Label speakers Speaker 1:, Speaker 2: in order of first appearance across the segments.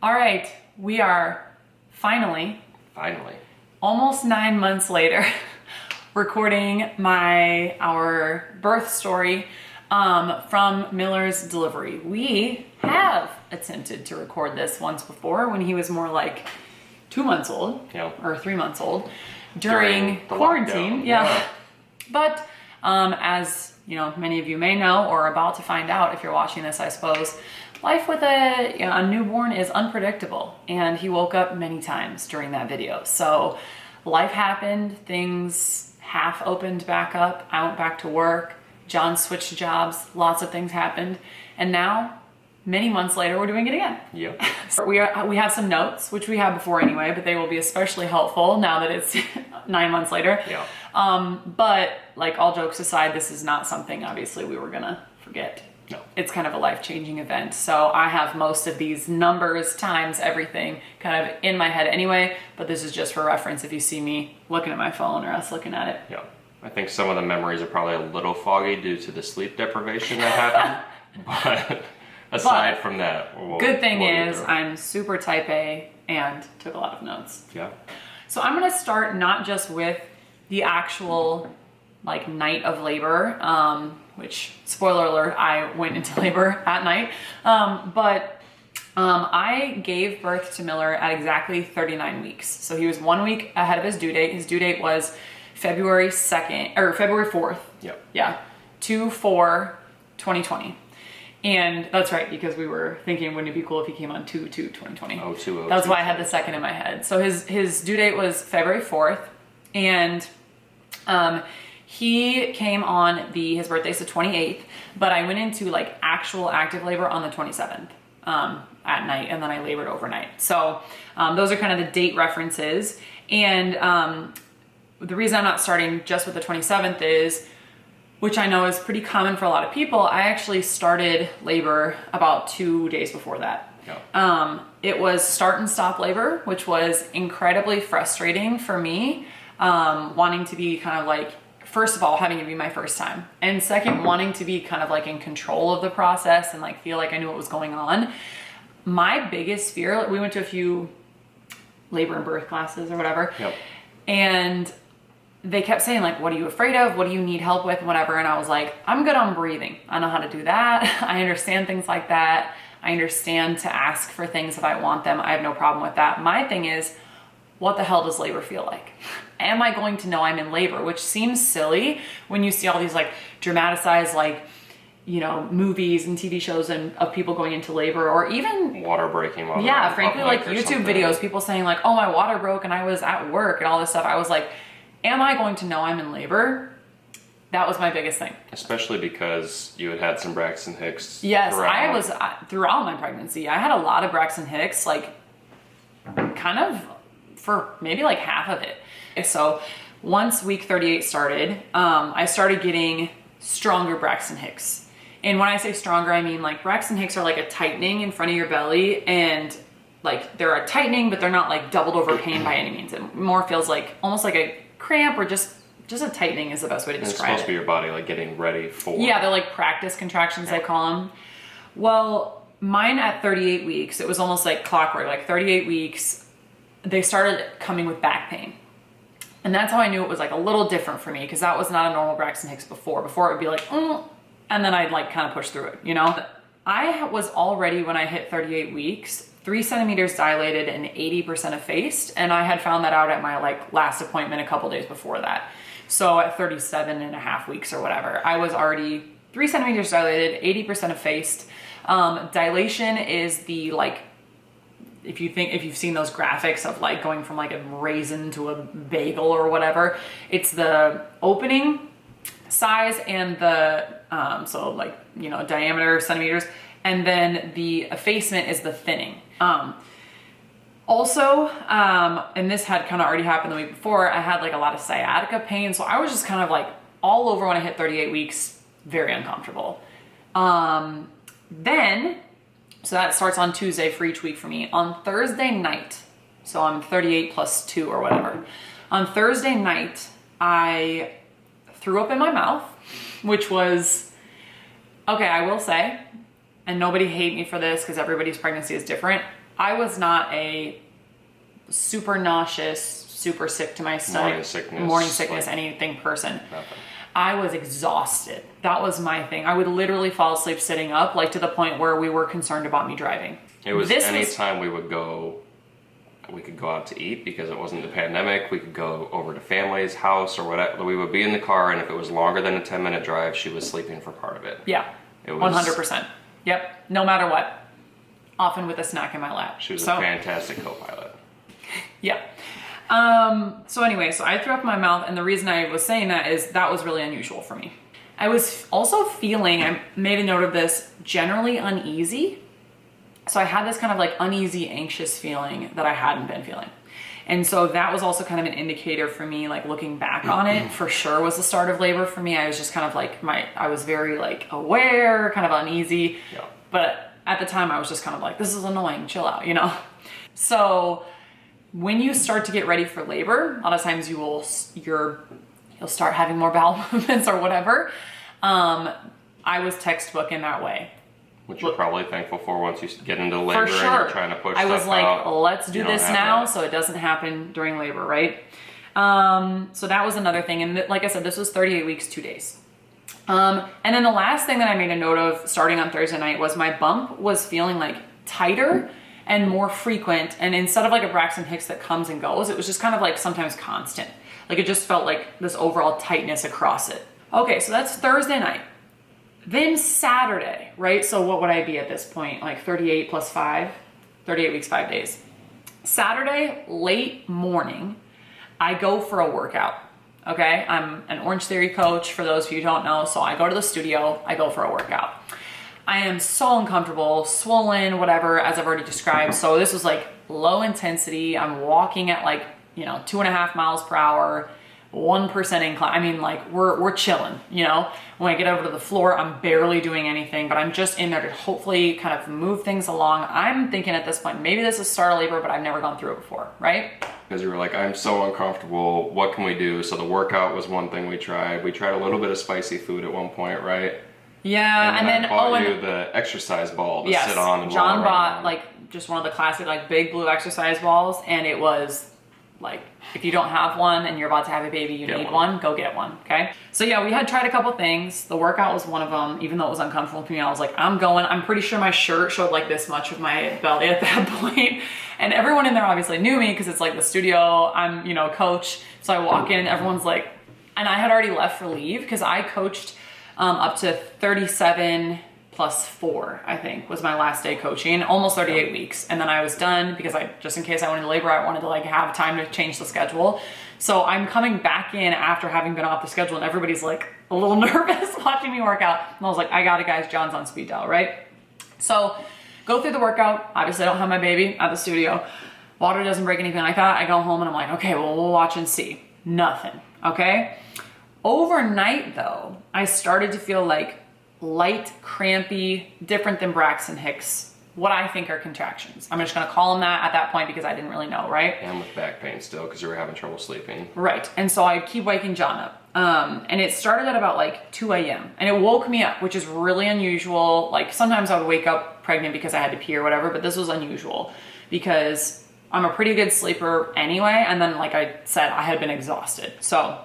Speaker 1: All right, we are finally almost 9 months later recording our birth story from Miller's delivery. We have attempted to record this once before when he was more like 2 months old, or 3 months old, during quarantine. Yeah. But as you know, many of you may know or are about to find out if you're watching this, I suppose, life with a newborn is unpredictable, and he woke up many times during that video. So life happened, things half opened back up, I went back to work, John switched jobs, lots of things happened, and now, many months later, we're doing it again.
Speaker 2: Yep.
Speaker 1: So we have some notes, which we had before anyway, but they will be especially helpful now that it's 9 months later.
Speaker 2: Yeah.
Speaker 1: But like, all jokes aside, this is not something obviously we were gonna forget.
Speaker 2: No.
Speaker 1: It's kind of a life-changing event. So I have most of these numbers times everything kind of in my head anyway, but this is just for reference if you see me looking at my phone or us looking at it.
Speaker 2: Yeah. I think some of the memories are probably a little foggy due to the sleep deprivation that happened. But aside from that,
Speaker 1: good thing is I'm super type A and took a lot of notes.
Speaker 2: Yeah.
Speaker 1: So I'm gonna start not just with the actual like night of labor, which, spoiler alert, I went into labor at night. But I gave birth to Miller at exactly 39 weeks. So he was 1 week ahead of his due date. His due date was February 2nd, or February 4th.
Speaker 2: Yep.
Speaker 1: Yeah, 2/4/2020. And that's right, because we were thinking, wouldn't it be cool if he came on 2/2/2020?
Speaker 2: Oh, 2/2.
Speaker 1: That's why I had the second in my head. So his due date was February 4th, and he came on his birthday's the 28th, but I went into like actual active labor on the 27th at night, and then I labored overnight. So those are kind of the date references. And the reason I'm not starting just with the 27th is, which I know is pretty common for a lot of people, I actually started labor about 2 days before that.
Speaker 2: Yeah.
Speaker 1: It was start and stop labor, which was incredibly frustrating for me, wanting to be kind of like, first of all, having it be my first time, and second, wanting to be kind of like in control of the process and like feel like I knew what was going on. My biggest fear, we went to a few labor and birth classes or whatever, and they kept saying like, what are you afraid of? What do you need help with? Whatever. And I was like, I'm good on breathing. I know how to do that. I understand things like that. I understand to ask for things if I want them. I have no problem with that. My thing is, what the hell does labor feel like? Am I going to know I'm in labor? Which seems silly when you see all these like dramatized, like, you know, movies and TV shows and of people going into labor, or even
Speaker 2: water breaking.
Speaker 1: Yeah, frankly, like YouTube videos, people saying like, oh, my water broke and I was at work and all this stuff. I was like, am I going to know I'm in labor? That was my biggest thing.
Speaker 2: Especially because you had some Braxton Hicks.
Speaker 1: Yes, I was throughout my pregnancy. I had a lot of Braxton Hicks, like kind of for maybe like half of it. So once week 38 started, I started getting stronger Braxton Hicks. And when I say stronger, I mean like Braxton Hicks are like a tightening in front of your belly, and like they're a tightening, but they're not like doubled over pain by any means. It more feels like almost like a cramp, or just a tightening is the best way to describe it.
Speaker 2: It's supposed to be your body like getting ready for.
Speaker 1: Yeah, they're like practice contractions, I call them. Well, mine at 38 weeks, it was almost like clockwork. Like 38 weeks, they started coming with back pain. And that's how I knew it was like a little different for me, because that was not a normal Braxton Hicks before. Before it would be like, and then I'd like kind of push through it, you know? I was already, when I hit 38 weeks, 3 centimeters dilated and 80% effaced. And I had found that out at my like last appointment a couple days before that. So at 37 and a half weeks or whatever, I was already 3 centimeters dilated, 80% effaced. Dilation is the like, if you've seen those graphics of like going from like a raisin to a bagel or whatever, it's the opening size and the, so like, you know, diameter centimeters, and then the effacement is the thinning. Also, and this had kind of already happened the week before, I had like a lot of sciatica pain. So I was just kind of like all over when I hit 38 weeks, very uncomfortable. So that starts on Tuesday for each week for me. On Thursday night, so I'm 38 plus 2 or whatever. On Thursday night, I threw up in my mouth, which was, okay, I will say, and nobody hate me for this because everybody's pregnancy is different. I was not a super nauseous, super sick to my stomach, morning sickness, like, anything person.
Speaker 2: Nothing.
Speaker 1: I was exhausted. That was my thing. I would literally fall asleep sitting up, like to the point where we were concerned about me driving.
Speaker 2: It was anytime we could go out to eat because it wasn't the pandemic. We could go over to family's house or whatever. We would be in the car, and if it was longer than a 10-minute drive, she was sleeping for part of it.
Speaker 1: Yeah,
Speaker 2: it was
Speaker 1: 100%. Yep, no matter what. Often with a snack in my lap.
Speaker 2: She was a fantastic co-pilot.
Speaker 1: Yeah. So anyway, so I threw up my mouth, and the reason I was saying that is that was really unusual for me. I was also feeling, I made a note of this, generally uneasy. So I had this kind of like uneasy, anxious feeling that I hadn't been feeling. And so that was also kind of an indicator for me, like looking back on it, for sure was the start of labor for me. I was just kind of like, I was very like aware, kind of uneasy.
Speaker 2: Yeah.
Speaker 1: But at the time I was just kind of like, this is annoying, chill out, you know? So when you start to get ready for labor, a lot of times you'll start having more bowel movements or whatever. I was textbook in that way.
Speaker 2: Which you're probably thankful for once you get into labor
Speaker 1: for sure.
Speaker 2: And you're trying to push
Speaker 1: I was
Speaker 2: stuff
Speaker 1: like,
Speaker 2: out.
Speaker 1: Let's do this now so it doesn't happen during labor, right? So that was another thing. And like I said, this was 38 weeks, 2 days. And then the last thing that I made a note of starting on Thursday night was my bump was feeling like tighter and more frequent. And instead of like a Braxton Hicks that comes and goes, it was just kind of like sometimes constant. Like it just felt like this overall tightness across it. Okay, so that's Thursday night. Then Saturday, right? So what would I be at this point? Like 38 plus 5, 38 weeks, 5 days. Saturday, late morning, I go for a workout. Okay, I'm an Orange Theory coach for those of you who don't know. So I go to the studio, I go for a workout. I am so uncomfortable, swollen, whatever, as I've already described. So this was like low intensity. I'm walking at like, 2.5 miles per hour, 1% incline. I mean, like we're chilling, When I get over to the floor, I'm barely doing anything, but I'm just in there to hopefully kind of move things along. I'm thinking at this point, maybe this is start of labor, but I've never gone through it before, right?
Speaker 2: Because you were like, I'm so uncomfortable. What can we do? So the workout was one thing we tried. We tried a little bit of spicy food at one point, right?
Speaker 1: Yeah, and then
Speaker 2: I bought you the exercise ball to sit on and
Speaker 1: John
Speaker 2: roll
Speaker 1: bought
Speaker 2: around.
Speaker 1: like just one of the classic like big blue exercise balls, and it was like, if you don't have one and you're about to have a baby, you need one, go get one, okay? So yeah, we had tried a couple things. The workout was one of them, even though it was uncomfortable for me. I was like, I'm going. I'm pretty sure my shirt showed like this much of my belly at that point. And everyone in there obviously knew me because it's like the studio, I'm, coach. So I walk in, everyone's like, and I had already left for leave because I coached up to 37 plus 4, I think, was my last day coaching, almost 38 weeks. And then I was done because just in case I went into labor, I wanted to like have time to change the schedule. So I'm coming back in after having been off the schedule, and everybody's like a little nervous watching me work out. And I was like, I got it, guys, John's on speed dial, right? So go through the workout. Obviously I don't have my baby at the studio. Water doesn't break, anything like that. I go home and I'm like, okay, well, we'll watch and see. Nothing, okay? Overnight though, I started to feel like light, crampy, different than Braxton Hicks, what I think are contractions. I'm just gonna call them that at that point because I didn't really know, right?
Speaker 2: And with back pain still because you were having trouble sleeping.
Speaker 1: Right, and so I keep waking John up. And it started at about like 2 a.m. and it woke me up, which is really unusual. Like sometimes I would wake up pregnant because I had to pee or whatever, but this was unusual because I'm a pretty good sleeper anyway. And then like I said, I had been exhausted. So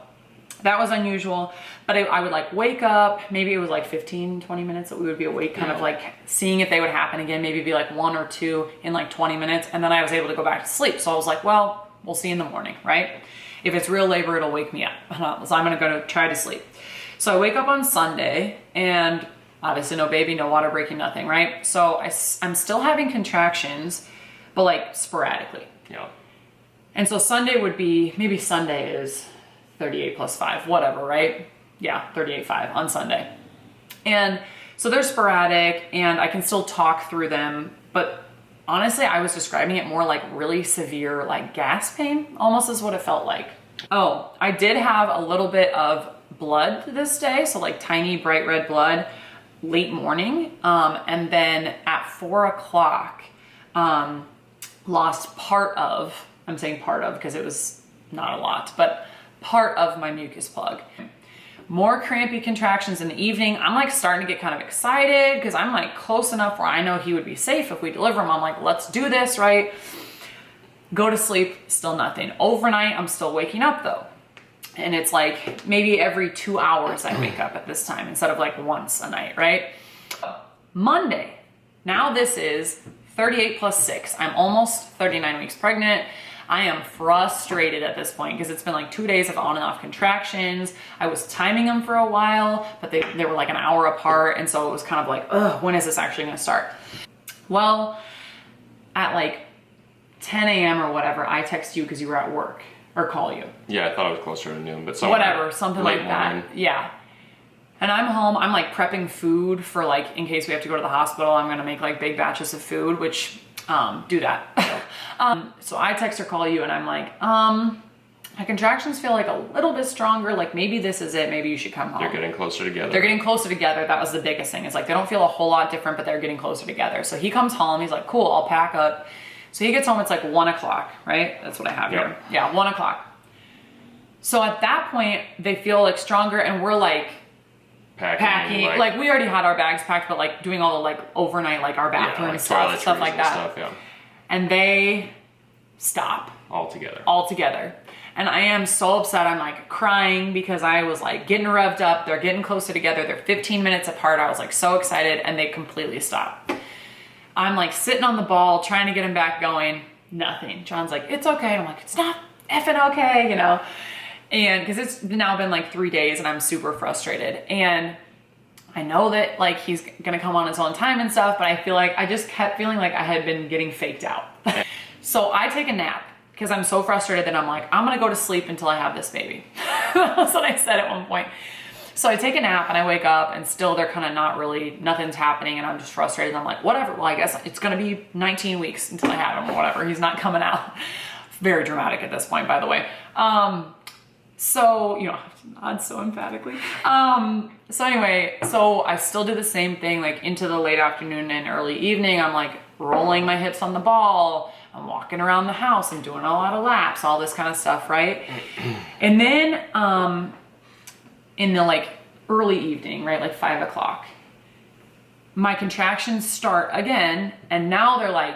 Speaker 1: that was unusual, but I would like wake up, maybe it was like 15, 20 minutes that we would be awake, kind of like seeing if they would happen again, maybe be like 1 or 2 in like 20 minutes. And then I was able to go back to sleep. So I was like, well, we'll see in the morning, right? If it's real labor, it'll wake me up. So I'm gonna go to try to sleep. So I wake up on Sunday and obviously no baby, no water breaking, nothing, right? So I'm still having contractions, but like sporadically.
Speaker 2: Yeah.
Speaker 1: And so Sunday would be, maybe Sunday is 38 plus 5, whatever, right? Yeah, 38.5 on Sunday. And so they're sporadic and I can still talk through them, but honestly, I was describing it more like really severe, like gas pain, almost is what it felt like. Oh, I did have a little bit of blood this day. So like tiny bright red blood late morning. And then at 4 o'clock, lost part of, I'm saying part of because it was not a lot, but part of my mucus plug. More crampy contractions in the evening. I'm like starting to get kind of excited because I'm like close enough where I know he would be safe if we deliver him. I'm like, let's do this, right? Go to sleep, still nothing. Overnight, I'm still waking up though. And it's like maybe every 2 hours I wake up at this time instead of like once a night, right? Monday. Now this is 38 plus 6. I'm almost 39 weeks pregnant. I am frustrated at this point because it's been like 2 days of on and off contractions. I was timing them for a while, but they were like an hour apart. And so it was kind of like, ugh, when is this actually gonna start? Well, at like 10 a.m. or whatever, I text you because you were at work or call you.
Speaker 2: Yeah, I thought it was closer to noon, but
Speaker 1: something like that. Yeah. And I'm home, I'm like prepping food for like, in case we have to go to the hospital, I'm gonna make like big batches of food, which, do that. So I text or call you and I'm like, my contractions feel like a little bit stronger, like maybe this is it, maybe you should come home.
Speaker 2: They're getting closer together.
Speaker 1: They're getting closer together, that was the biggest thing. It's like, they don't feel a whole lot different, but they're getting closer together. So he comes home, he's like, cool, I'll pack up. So he gets home, it's like 1 o'clock, right? That's what I have here. Yeah, 1 o'clock. So at that point, they feel like stronger and we're like, packing. Like we already had our bags packed, but like doing all the like overnight, like our bathroom
Speaker 2: like
Speaker 1: stuff like that.
Speaker 2: Stuff, yeah.
Speaker 1: And they stop altogether. And I am so upset. I'm like crying because I was like getting revved up. They're getting closer together. They're 15 minutes apart. I was like so excited and they completely stop. I'm like sitting on the ball, trying to get him back going. Nothing. John's like, it's okay. And I'm like, it's not effing okay, you know? And because it's now been like 3 days and I'm super frustrated. And I know that like he's gonna come on his own time and stuff, but I feel like I just kept feeling like I had been getting faked out. So I take a nap because I'm so frustrated that I'm like, I'm gonna go to sleep until I have this baby. That's what I said at one point. So I take a nap and I wake up and still they're kind of not really, nothing's happening and I'm just frustrated. And I'm like, whatever, well, I guess it's gonna be 19 weeks until I have him or whatever. He's not coming out. Very dramatic at this point, by the way. So, you know, I have to nod so emphatically. So anyway, so I still do the same thing, like into the late afternoon and early evening. I'm like rolling my hips on the ball. I'm walking around the house. I'm doing a lot of laps, all this kind of stuff, right? And then in the like early evening, right, like 5 o'clock, my contractions start again. And now they're like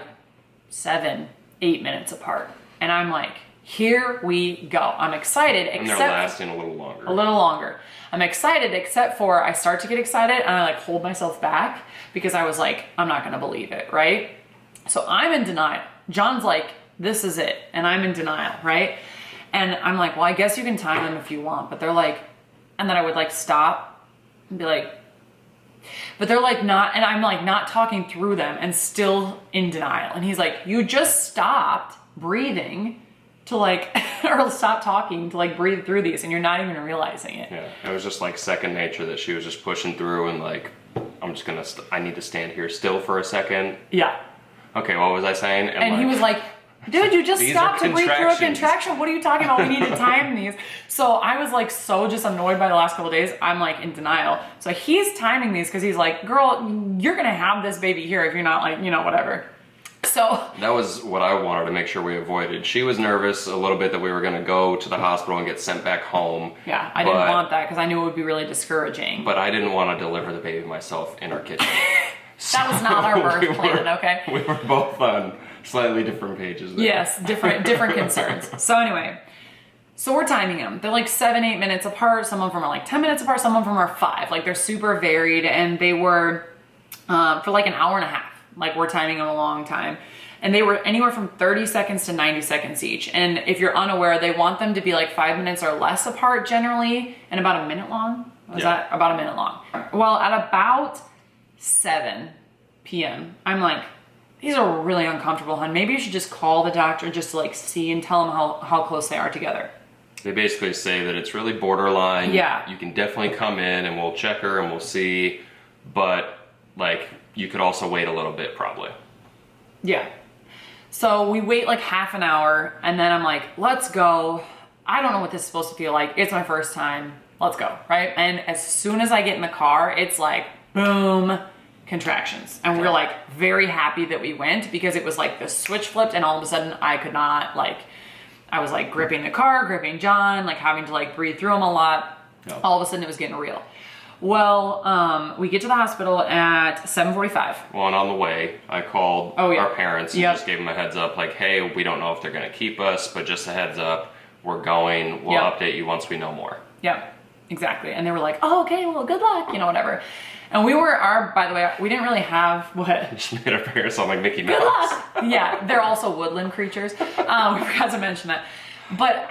Speaker 1: 7, 8 minutes apart. And I'm like, here we go. I'm excited,
Speaker 2: and they're lasting a little longer.
Speaker 1: A little longer. I'm excited, except for I start to get excited and I like hold myself back because I was like, I'm not gonna believe it, right? So I'm in denial. John's like, this is it. And I'm in denial, right? And I'm like, well, I guess you can time them if you want. But they're like, and then I would like stop and be like, but they're like not, and I'm like not talking through them and still in denial. And he's like, you just stopped breathing to like, or stop talking to like breathe through these and you're not even realizing it.
Speaker 2: Yeah, it was just like second nature that she was just pushing through and like, I'm just gonna, I need to stand here still for a second.
Speaker 1: Yeah.
Speaker 2: Okay, what was I saying?
Speaker 1: And like, he was like, dude, you just stopped to breathe through a contraction. What are you talking about? We need to time these. So I was like so just annoyed by the last couple of days. I'm like in denial. So he's timing these because he's like, girl, you're gonna have this baby here if you're not like, you know, whatever. So
Speaker 2: that was what I wanted to make sure we avoided. She was nervous a little bit that we were going to go to the hospital and get sent back home.
Speaker 1: Yeah, I didn't want that because I knew it would be really discouraging.
Speaker 2: But I didn't want to deliver the baby myself in our kitchen.
Speaker 1: That was not our birth plan, okay?
Speaker 2: We were both on slightly different pages there.
Speaker 1: Yes, different concerns. So anyway, so we're timing them. They're like 7, 8 minutes apart. Some of them are like 10 minutes apart. Some of them are 5. Like they're super varied and they were for like an hour and a half. Like we're timing them a long time. And they were anywhere from 30 seconds to 90 seconds each. And if you're unaware, they want them to be like 5 minutes or less apart generally and about a minute long. Was that about a minute long? Well, at about 7 p.m., I'm like, these are really uncomfortable, hon. Maybe you should just call the doctor just to like see and tell them how close they are together.
Speaker 2: They basically say that it's really borderline.
Speaker 1: Yeah.
Speaker 2: You can definitely come in and we'll check her and we'll see. But like, you could also wait a little bit probably. Yeah.
Speaker 1: So we wait like half an hour and then I'm like, let's go. I don't know what this is supposed to feel like. It's my first time. Let's go, right? And as soon as I get in the car, it's like, boom, contractions. And we're like very happy that we went because it was like the switch flipped and all of a sudden I could not like, I was like gripping the car, gripping John, like having to like breathe through him a lot.
Speaker 2: No.
Speaker 1: All of a sudden it was getting real. Well, we get to the hospital at 7:45.
Speaker 2: Well, and on the way, I called our parents and just gave them a heads up, like, hey, we don't know if they're going to keep us, but just a heads up, we're going. We'll update you once we know more.
Speaker 1: Yep, exactly. And they were like, oh, okay, well, good luck, whatever. And we were, by the way, we didn't really have, what?
Speaker 2: Just made our parents sound like Mickey Mouse.
Speaker 1: Good luck. Yeah, they're also woodland creatures. We forgot to mention that. But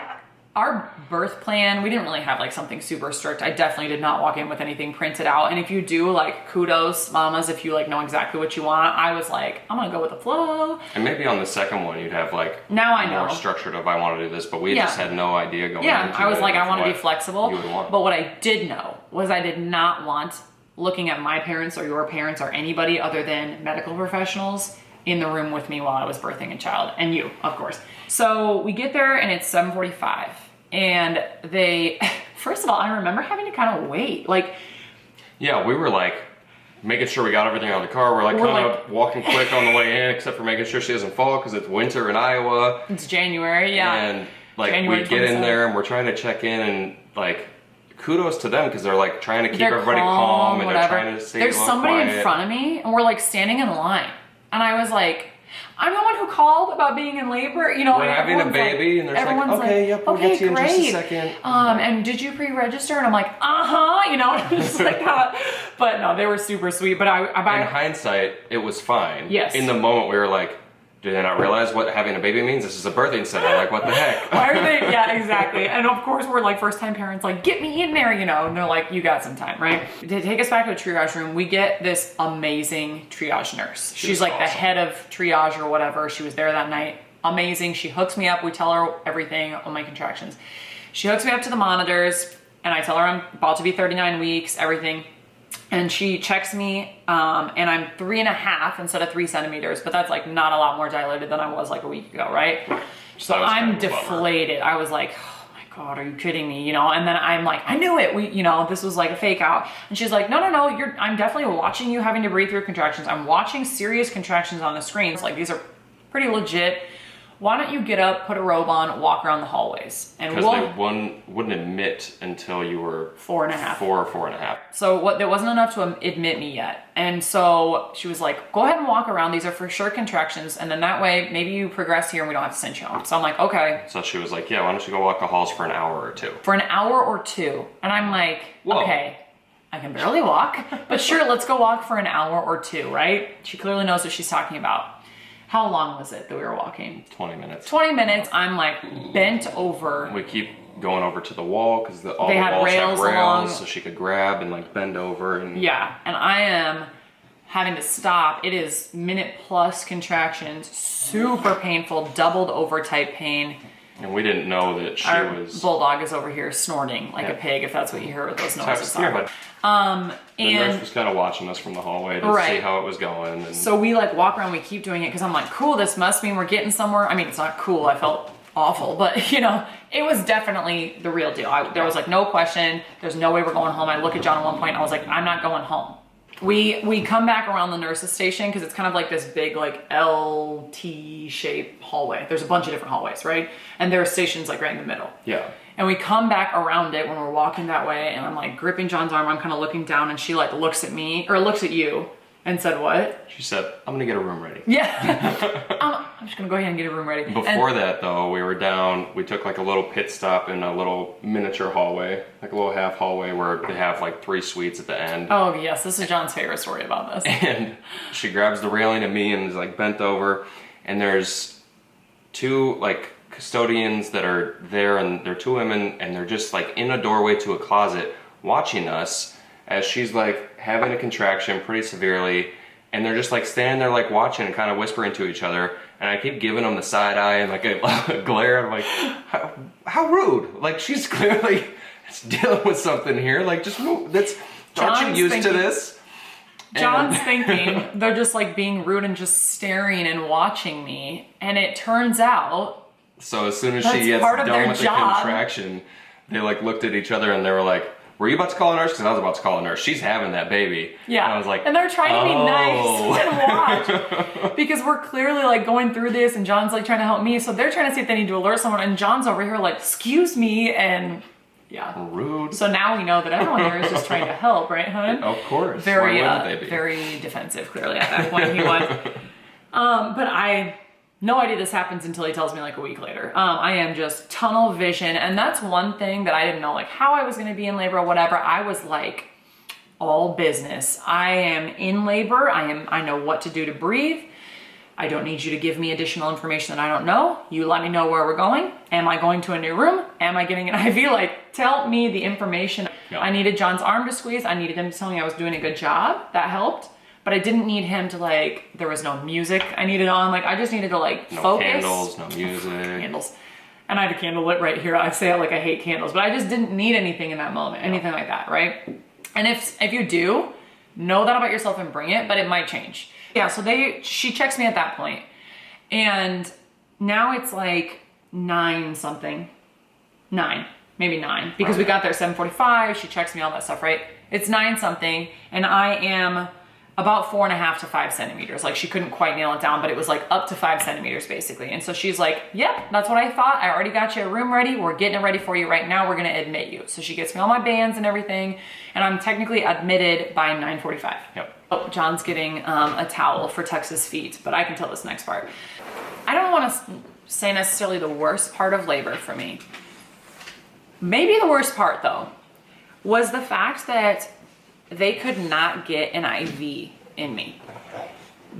Speaker 1: our birth plan, we didn't really have like something super strict. I definitely did not walk in with anything printed out. And if you do, like, kudos, mamas, if you like know exactly what you want. I was like, I'm gonna go with the flow.
Speaker 2: And maybe on the second one, you'd have like
Speaker 1: now I know
Speaker 2: more structured of I want to do this, but we just had no idea going into it.
Speaker 1: I was like, I want to be flexible.
Speaker 2: You would want.
Speaker 1: But what I did know was I did not want looking at my parents or your parents or anybody other than medical professionals in the room with me while I was birthing a child, and you, of course. So we get there and it's 7:45, and they, first of all, I remember having to kind of wait, like.
Speaker 2: Yeah, we were like making sure we got everything out of the car. We're kind of walking quick on the way in, except for making sure she doesn't fall because it's winter in Iowa.
Speaker 1: It's January, yeah.
Speaker 2: And like
Speaker 1: January
Speaker 2: we get in there and we're trying to check in, and like, kudos to them because they're like trying to keep everybody calm and they're trying to stay
Speaker 1: There's somebody
Speaker 2: quiet.
Speaker 1: in front of me and we're like standing in line, and I was like, I'm the one who called about being in labor,
Speaker 2: We're having a baby, and they're like, okay, yep, we'll get to you in just a second.
Speaker 1: And did you pre-register? And I'm like, just like that. But no, they were super sweet. But
Speaker 2: in hindsight, it was fine.
Speaker 1: Yes.
Speaker 2: In the moment, we were like, did they not realize what having a baby means? This is a birthing center. Like, what the heck?
Speaker 1: Why are they? Yeah, exactly. And of course, we're like first-time parents, like, get me in there, and they're like, you got some time, right? To take us back to a triage room, we get this amazing triage nurse. She's like the head of triage or whatever. She was there that night. Amazing. She hooks me up. We tell her everything on my contractions. She hooks me up to the monitors, and I tell her I'm about to be 39 weeks, everything. And she checks me, and I'm 3.5 instead of 3 centimeters, but that's like not a lot more dilated than I was like a week ago, right? So I'm deflated. I was like, oh my God, are you kidding me? And then I'm like, I knew it. This was like a fake out. And she's like, no, I'm definitely watching you having to breathe through contractions. I'm watching serious contractions on the screens. Like, these are pretty legit. Why don't you get up, put a robe on, walk around the hallways? And
Speaker 2: because they wouldn't admit until you were
Speaker 1: 4.5.
Speaker 2: 4 or 4.5.
Speaker 1: So there wasn't enough to admit me yet. And so she was like, go ahead and walk around. These are for sure contractions. And then that way, maybe you progress here and we don't have to send you home. So I'm like, okay.
Speaker 2: So she was like, yeah, why don't you go walk the halls for an hour or two?
Speaker 1: For an hour or two. And I'm like, okay, I can barely walk, but sure, let's go walk for an hour or two, right? She clearly knows what she's talking about. How long was it that we were walking?
Speaker 2: 20 minutes.
Speaker 1: 20 minutes. I'm like bent over.
Speaker 2: We keep going over to the wall because all the walls have rails, so she could grab and like bend over. And
Speaker 1: and I am having to stop. It is minute plus contractions, super painful, doubled over type pain.
Speaker 2: And we didn't know that she was.
Speaker 1: Bulldog is over here snorting like a pig, if that's what you hear with those noises.
Speaker 2: The nurse was kind of watching us from the hallway to see how it was going. And
Speaker 1: so we like walk around, we keep doing it because I'm like, cool, this must mean we're getting somewhere. I mean, it's not cool. I felt awful, but it was definitely the real deal. There was like no question. There's no way we're going home. I look at John at one point, I was like, I'm not going home. We come back around the nurse's station because it's kind of like this big like LT shaped hallway. There's a bunch of different hallways, right? And there are stations like right in the middle.
Speaker 2: Yeah.
Speaker 1: And we come back around it when we're walking that way, and I'm like gripping John's arm. I'm kind of looking down, and she like looks at me or looks at you and said, what?
Speaker 2: She said, I'm gonna get a room ready.
Speaker 1: Yeah. I'm just gonna go ahead and get a room ready.
Speaker 2: Before that though, we took like a little pit stop in a little miniature hallway, like a little half hallway where they have like 3 suites at the end.
Speaker 1: Oh yes, this is John's favorite story about this.
Speaker 2: And she grabs the railing of me and is like bent over, and there's 2 like custodians that are there, and they're 2 women, and they're just like in a doorway to a closet watching us as she's like having a contraction pretty severely, and they're just like standing there like watching and kind of whispering to each other, and I keep giving them the side eye and like a glare. I'm like, how rude. Like, she's clearly dealing with something here. Like, just move. Aren't you used to this?
Speaker 1: John's thinking they're just like being rude and just staring and watching me, and it turns out
Speaker 2: so as soon as she gets done with the contraction, they like looked at each other and they were like, were you about to call a nurse? Because I was about to call a nurse. She's having that baby.
Speaker 1: Yeah.
Speaker 2: And I was like,
Speaker 1: and they're trying to be nice and watch because we're clearly like going through this, and John's like trying to help me. So they're trying to see if they need to alert someone, and John's over here like, excuse me. And Yeah.
Speaker 2: Rude.
Speaker 1: So now we know that everyone there is just trying to help, right, hon?
Speaker 2: Of course.
Speaker 1: Very,
Speaker 2: Why wouldn't they be?
Speaker 1: very defensive, clearly, at that point he was. But I, no idea this happens until he tells me like a week later. I am just tunnel vision. And that's one thing that I didn't know, like how I was going to be in labor or whatever. I was like, all business. I am in labor. I know what to do to breathe. I don't need you to give me additional information that I don't know. You let me know where we're going. Am I going to a new room? Am I getting an IV? Like, tell me the information.
Speaker 2: Yeah.
Speaker 1: I needed John's arm to squeeze. I needed him to tell me I was doing a good job. That helped. But I didn't need him to like, there was no music I needed on. Like, I just needed to like
Speaker 2: No
Speaker 1: focus.
Speaker 2: candles, no music.
Speaker 1: Candles. And I have a candle lit right here. I say it like I hate candles, but I just didn't need anything in that moment, anything like that, right? And if you do, know that about yourself and bring it, but it might change. Yeah, so she checks me at that point. And now it's like 9 something. 9, maybe 9. Because we got there at 7:45, she checks me, all that stuff, right? It's 9 something, and I am about 4.5 to 5 centimeters. Like she couldn't quite nail it down, but it was like up to 5 centimeters basically. And so she's like, yep, that's what I thought. I already got your room ready. We're getting it ready for you right now. We're gonna admit you. So she gets me all my bands and everything. And I'm technically admitted by 9:45.
Speaker 2: Yep.
Speaker 1: Oh, John's getting a towel for Tex's feet, but I can tell this next part. I don't wanna say necessarily the worst part of labor for me. Maybe the worst part though, was the fact that they could not get an IV in me.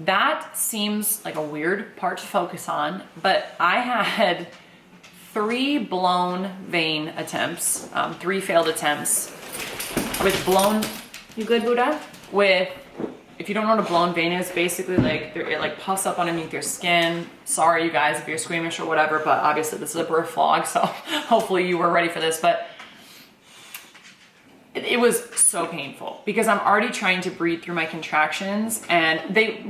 Speaker 1: That seems like a weird part to focus on, but I had 3 blown vein attempts, 3 failed attempts with blown, you good, Buddha? With, if you don't know what a blown vein is, basically like it like puffs up underneath your skin. Sorry you guys if you're squeamish or whatever, but obviously this is a birth vlog, so hopefully you were ready for this, but it was so painful because I'm already trying to breathe through my contractions, and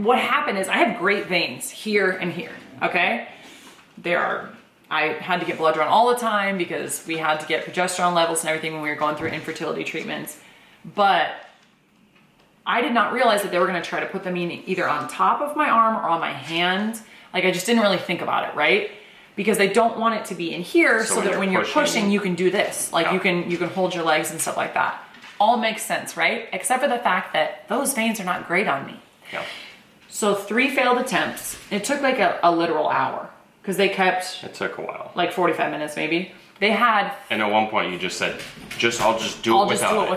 Speaker 1: what happened is I have great veins here and here, okay? I had to get blood drawn all the time because we had to get progesterone levels and everything when we were going through infertility treatments. But I did not realize that they were gonna try to put them in either on top of my arm or on my hand. Like I just didn't really think about it, right? Because they don't want it to be in here so that when you're pushing, you can do this. Like you can hold your legs and stuff like that. All makes sense, right? Except for the fact that those veins are not great on me.
Speaker 2: Yeah.
Speaker 1: So 3 failed attempts. It took like a literal hour because they kept.
Speaker 2: It took a while.
Speaker 1: Like 45 minutes maybe. They had.
Speaker 2: And at one point you just said, I'll just do it without.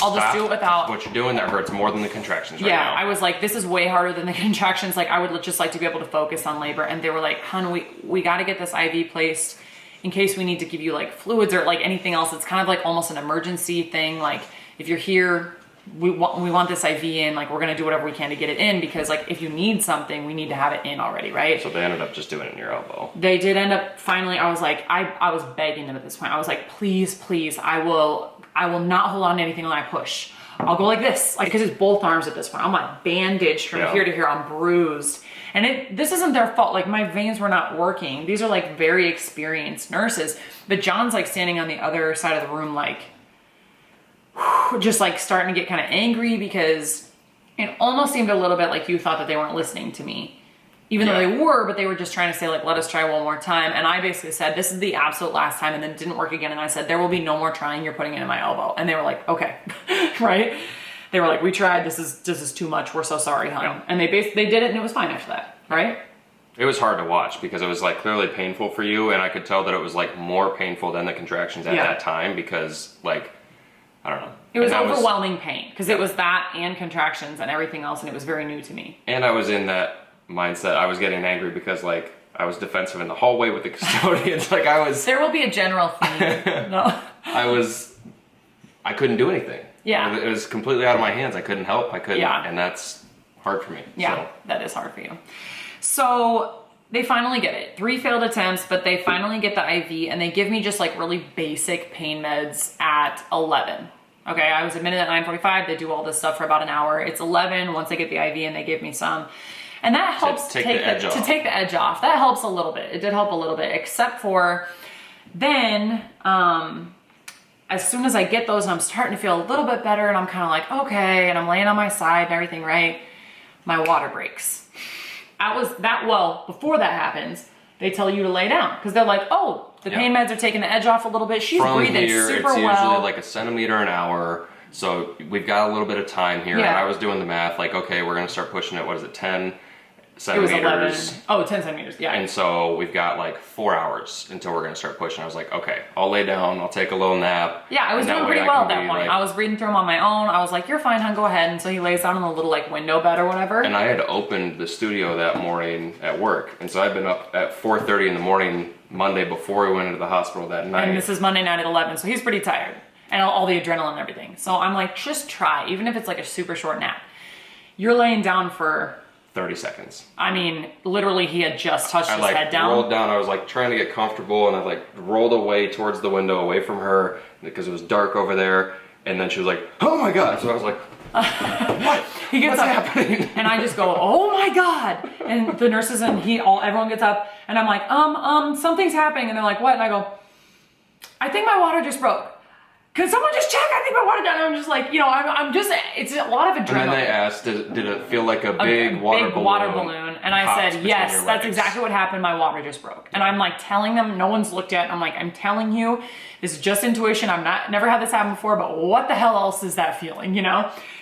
Speaker 1: I'll just do it without.
Speaker 2: What you're doing that hurts more than the contractions right now.
Speaker 1: Yeah, I was like, this is way harder than the contractions. Like I would just like to be able to focus on labor. And they were like, hun, we got to get this IV placed in case we need to give you like fluids or like anything else. It's kind of like almost an emergency thing. Like if you're here, we want this IV in, like we're gonna do whatever we can to get it in because like if you need something, we need to have it in already, right?
Speaker 2: So they ended up just doing it in your elbow.
Speaker 1: They did end up finally, I was like, I was begging them at this point. I was like, please, I will not hold on to anything when I push. I'll go like this, like because it's both arms at this point. I'm like bandaged from here to here, I'm bruised. And this isn't their fault. Like my veins were not working. These are like very experienced nurses. But John's like standing on the other side of the room, like just like starting to get kind of angry because it almost seemed a little bit like you thought that they weren't listening to me. Even though they were, but they were just trying to say like, let us try one more time. And I basically said, this is the absolute last time, and then it didn't work again. And I said, there will be no more trying, you're putting it in my elbow. And they were like, okay, right? They were like, we tried, this is too much, we're so sorry, hon.
Speaker 2: Yeah.
Speaker 1: And they did it and it was fine after that, right?
Speaker 2: It was hard to watch because it was like clearly painful for you, and I could tell that it was like more painful than the contractions at that time because like, I don't know.
Speaker 1: It was overwhelming pain because it was that and contractions and everything else, and it was very new to me.
Speaker 2: And I was in that mindset. I was getting angry because like I was defensive in the hallway with the custodians. Like I was.
Speaker 1: There will be a general theme. No.
Speaker 2: I couldn't do anything.
Speaker 1: Yeah.
Speaker 2: It was completely out of my hands. I couldn't help. I couldn't.
Speaker 1: Yeah.
Speaker 2: And that's hard for me.
Speaker 1: Yeah,
Speaker 2: so.
Speaker 1: That is hard for you. So they finally get it. 3 failed attempts, but they finally get the IV, and they give me just like really basic pain meds at 11. Okay, I was admitted at 9:45. They do all this stuff for about an hour. It's 11 once they get the IV and they give me some. And that helps
Speaker 2: to take the edge off.
Speaker 1: That helps a little bit. It did help a little bit, except for then as soon as I get those and I'm starting to feel a little bit better and I'm kind of like, okay, and I'm laying on my side and everything, right? My water breaks. Before that happens, they tell you to lay down because they're like, oh, the pain meds are taking the edge off a little bit. She's
Speaker 2: From
Speaker 1: breathing
Speaker 2: here,
Speaker 1: super
Speaker 2: it's
Speaker 1: well.
Speaker 2: usually like a centimeter an hour. So we've got a little bit of time here.
Speaker 1: Yeah.
Speaker 2: And I was doing the math, like, okay, we're going to start pushing it. What is it, 10 centimeters?
Speaker 1: It was 11. Oh, 10 centimeters, yeah.
Speaker 2: And so we've got like 4 hours until we're going to start pushing. I was like, okay, I'll lay down. I'll take a little nap.
Speaker 1: Yeah, I was doing pretty well at that point. I was breathing through him on my own. I was like, you're fine, hon, go ahead. And so he lays down in the little like window bed or whatever.
Speaker 2: And I had opened the studio that morning at work. And so I'd been up at 4:30 in the morning Monday before we went into the hospital that night.
Speaker 1: And this is Monday night at 11, so he's pretty tired. And all the adrenaline and everything. So I'm like, just try, even if it's like a super short nap. You're laying down for
Speaker 2: 30 seconds.
Speaker 1: I mean, literally he had just touched his
Speaker 2: like
Speaker 1: head down.
Speaker 2: Rolled down. I was like trying to get comfortable, and I like rolled away towards the window away from her because it was dark over there. And then she was like, "Oh my God!" So I was like, "What?
Speaker 1: He gets
Speaker 2: What's
Speaker 1: up,
Speaker 2: happening?"
Speaker 1: and I just go, "Oh my God!" And the nurses and everyone gets up, and I'm like, something's happening." And they're like, "What?" And I go, "I think my water just broke. Can someone just check? I think my water down." And I'm just like, I'm just, it's a lot of adrenaline.
Speaker 2: And then they asked, did it feel like a big water balloon?
Speaker 1: And I said, yes, that's exactly what happened. My water just broke. And I'm like telling them, no one's looked at it. I'm like, I'm telling you, this is just intuition. Never had this happen before, but what the hell else is that feeling,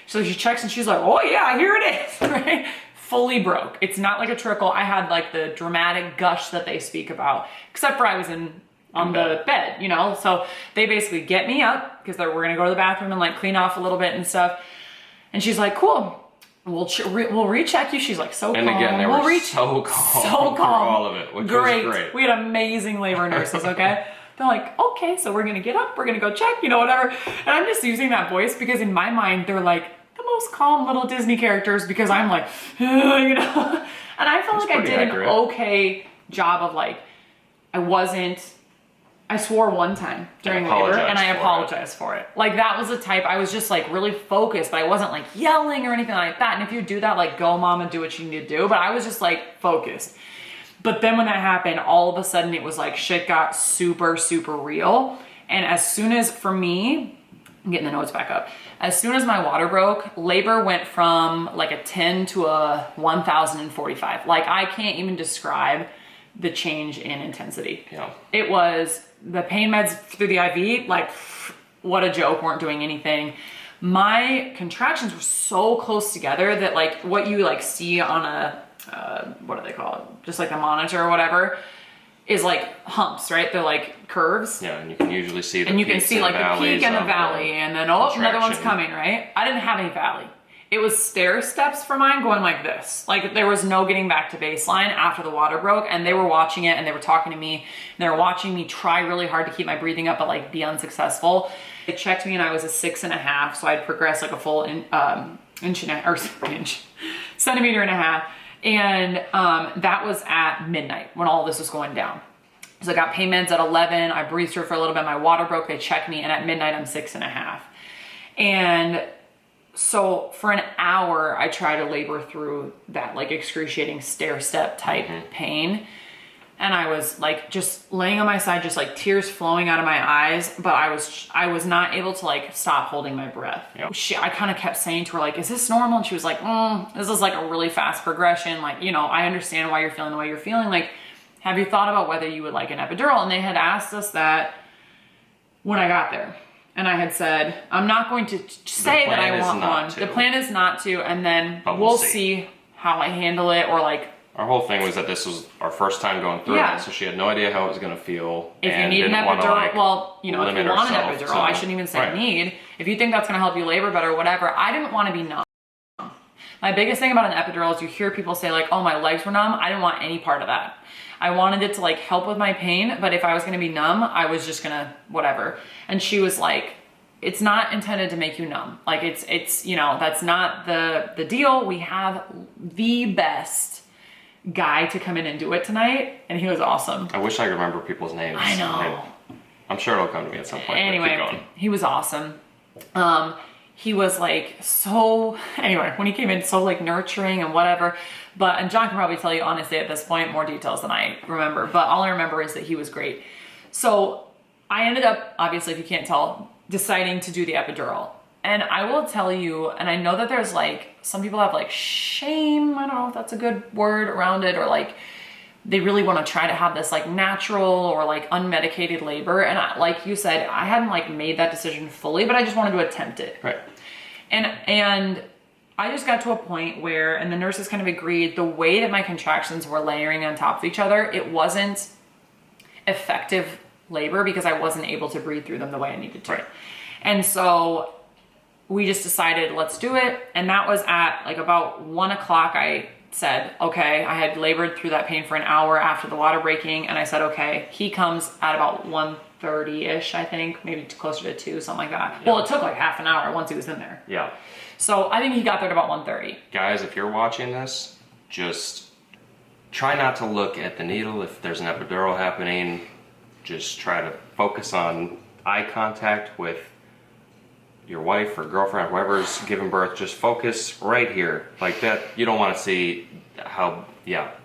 Speaker 1: So she checks and she's like, oh yeah, here it is, right? Fully broke. It's not like a trickle. I had like the dramatic gush that they speak about, except for I was on the bed, So they basically get me up because we're going to go to the bathroom and like clean off a little bit and stuff. And she's like, cool, we'll recheck you. She's like, so calm.
Speaker 2: And again, they were so calm through all of it, which was great.
Speaker 1: We had amazing labor nurses, okay? They're like, okay, so we're going to get up, we're going to go check, whatever. And I'm just using that voice because in my mind, they're like the most calm little Disney characters because I'm like, And I felt like I did an okay job of like, I swore one time during labor and I apologized for it. Like that was the type, I was just like really focused, but I wasn't like yelling or anything like that. And if you do that, like go mom and do what you need to do. But I was just like focused. But then when that happened, all of a sudden it was like shit got super, super real. And as soon as, for me, I'm getting the notes back up. As soon as my water broke, labor went from like a 10 to a 1,045. Like I can't even describe the change in intensity.
Speaker 2: Yeah.
Speaker 1: It was the pain meds through the IV, like what a joke, weren't doing anything. My contractions were so close together that like what you like see on a, what do they call it? Just like a monitor or whatever is like humps, right? They're like curves.
Speaker 2: Yeah, and you can usually see the
Speaker 1: and you can see like the peak and the valley and then another one's coming, right? I didn't have any valley. It was stair steps for mine going like this. Like there was no getting back to baseline after the water broke, and they were watching it and they were talking to me and they were watching me try really hard to keep my breathing up but like be unsuccessful. They checked me and I was a 6.5, so I'd progressed like a full centimeter and a half. And that was at midnight when all this was going down. So I got pain meds at 11. I breathed through for a little bit. My water broke. They checked me, and at midnight I'm 6.5. And so for an hour, I tried to labor through that like excruciating stair step type pain. And I was like just laying on my side, just like tears flowing out of my eyes. But I was not able to like stop holding my breath.
Speaker 2: Yep.
Speaker 1: I kind of kept saying to her like, is this normal? And she was like, this is like a really fast progression. Like, I understand why you're feeling the way you're feeling. Like, have you thought about whether you would like an epidural? And they had asked us that when I got there. And I had said, I'm not going to say that I want one. The plan is not to, and then we'll see how I handle it, or like.
Speaker 2: Our whole thing was that this was our first time going through it, so she had no idea how it was going to feel.
Speaker 1: If you need an epidural, well, if you want an epidural, I shouldn't even say need. If you think that's going to help you labor better, whatever. I didn't want to be numb. My biggest thing about an epidural is you hear people say like, oh, my legs were numb. I didn't want any part of that. I wanted it to like help with my pain, but if I was going to be numb, I was just going to whatever. And she was like, it's not intended to make you numb. Like it's that's not the deal. We have the best guy to come in and do it tonight, and he was awesome.
Speaker 2: I wish I could remember people's names.
Speaker 1: I know.
Speaker 2: I'm sure it'll come to me at some point.
Speaker 1: Anyway, he was awesome. He was like when he came in, so like nurturing and whatever. And John can probably tell you honestly at this point more details than I remember, but all I remember is that he was great. So I ended up, obviously, if you can't tell, deciding to do the epidural. And I will tell you, and I know that there's like, some people have like shame, I don't know if that's a good word around it, or like they really want to try to have this like natural or like unmedicated labor. And like you said, I hadn't like made that decision fully, but I just wanted to attempt it.
Speaker 2: Right.
Speaker 1: And I just got to a point where, and the nurses kind of agreed, the way that my contractions were layering on top of each other, it wasn't effective labor because I wasn't able to breathe through them the way I needed to.
Speaker 2: Right.
Speaker 1: And so we just decided, let's do it. And that was at like about 1 o'clock. I said, okay, I had labored through that pain for an hour after the water breaking. And I said, okay, he comes at about 1:30-ish, I think, maybe closer to 2, something like that.
Speaker 2: Yeah.
Speaker 1: Well, it took like half an hour once he was in there.
Speaker 2: Yeah.
Speaker 1: So I think he got there at about 1:30.
Speaker 2: Guys, if you're watching this, just try not to look at the needle if there's an epidural happening. Just try to focus on eye contact with your wife or girlfriend, whoever's giving birth. Just focus right here, like that. You don't want to see how,